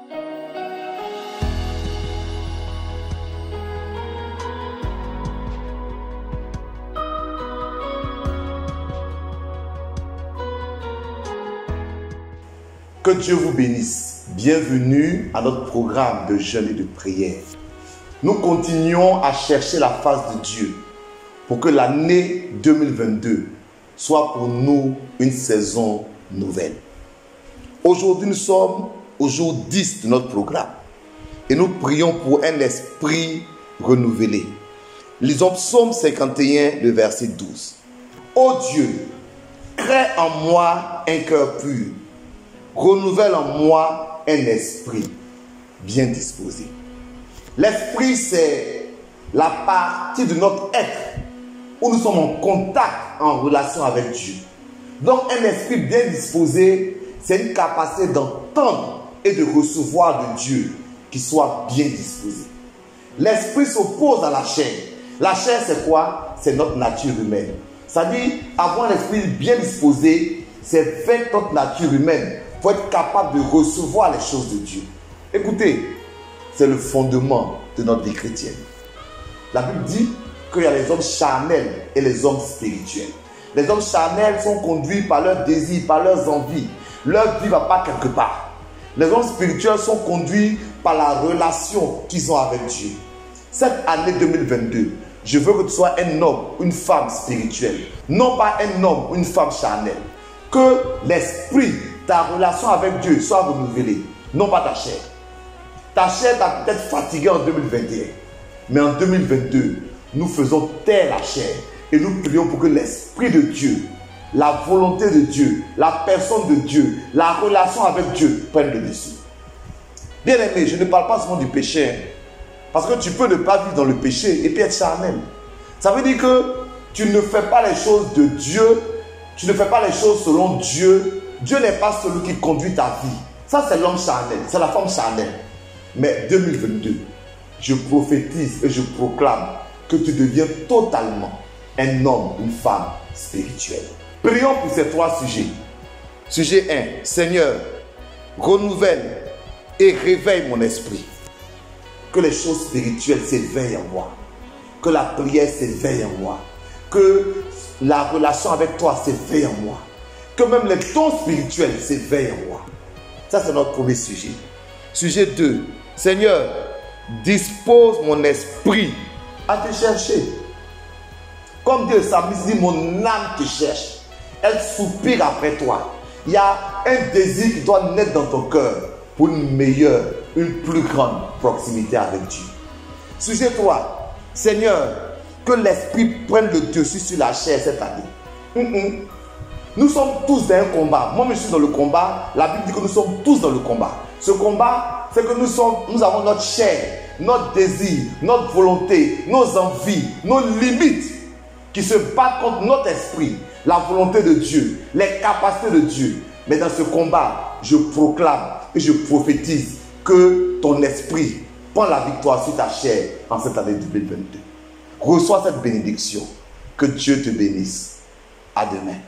Que Dieu vous bénisse. Bienvenue à notre programme de jeûne et de prière. Nous continuons à chercher la face de Dieu pour que l'année 2022 soit pour nous une saison nouvelle. Aujourd'hui, nous sommes au jour 10 de notre programme et nous prions pour un esprit renouvelé. Lisons Psaume 51, le verset 12. Ô Dieu, crée en moi un cœur pur. Renouvelle en moi un esprit bien disposé. L'esprit, c'est la partie de notre être où nous sommes en contact, en relation avec Dieu. Donc, un esprit bien disposé, c'est une capacité d'entendre et de recevoir de Dieu qui soit bien disposé. L'esprit s'oppose à la chair. La chair, c'est quoi? C'est notre nature humaine. C'est-à-dire, avoir un esprit bien disposé, c'est faire notre nature humaine. Il faut être capable de recevoir les choses de Dieu. Écoutez, c'est le fondement de notre vie chrétienne. La Bible dit qu'il y a les hommes charnels et les hommes spirituels. Les hommes charnels sont conduits par leurs désirs, par leurs envies. Leur vie ne va pas quelque part. Les hommes spirituels sont conduits par la relation qu'ils ont avec Dieu. Cette année 2022, je veux que tu sois un homme, une femme spirituelle. Non pas un homme, une femme charnelle. Que l'esprit, ta relation avec Dieu soit renouvelée, non pas ta chair. Ta chair t'a peut-être fatigué en 2021, mais en 2022, nous faisons taire la chair et nous prions pour que l'esprit de Dieu, la volonté de Dieu, la personne de Dieu, la relation avec Dieu prenne le dessus. Bien aimé, je ne parle pas seulement du péché, parce que tu peux ne pas vivre dans le péché et puis être charnel. Ça veut dire que tu ne fais pas les choses de Dieu, tu ne fais pas les choses selon Dieu. Dieu n'est pas celui qui conduit ta vie. Ça, c'est l'homme charnel, c'est la femme charnelle. Mais 2022, je prophétise et je proclame que tu deviens totalement un homme, une femme spirituelle. Prions pour ces trois sujets. Sujet 1, Seigneur, renouvelle et réveille mon esprit. Que les choses spirituelles s'éveillent en moi. Que la prière s'éveille en moi. Que la relation avec toi s'éveille en moi. Que même les dons spirituels s'éveillent en moi. Ça, c'est notre premier sujet. Sujet 2. Seigneur, dispose mon esprit à te chercher. Comme Dieu psalmiste dit, mon âme te cherche. Elle soupire après toi. Il y a un désir qui doit naître dans ton cœur pour une meilleure, une plus grande proximité avec Dieu. Sujet 3. Seigneur, que l'esprit prenne le dessus sur la chair cette année. Nous sommes tous dans un combat. Moi, je suis dans le combat. La Bible dit que nous sommes tous dans le combat. Ce combat, c'est que nous avons notre chair, notre désir, notre volonté, nos envies, nos limites qui se battent contre notre esprit, la volonté de Dieu, les capacités de Dieu. Mais dans ce combat, je proclame et je prophétise que ton esprit prend la victoire sur ta chair en cette année 2022. Reçois cette bénédiction. Que Dieu te bénisse. À demain.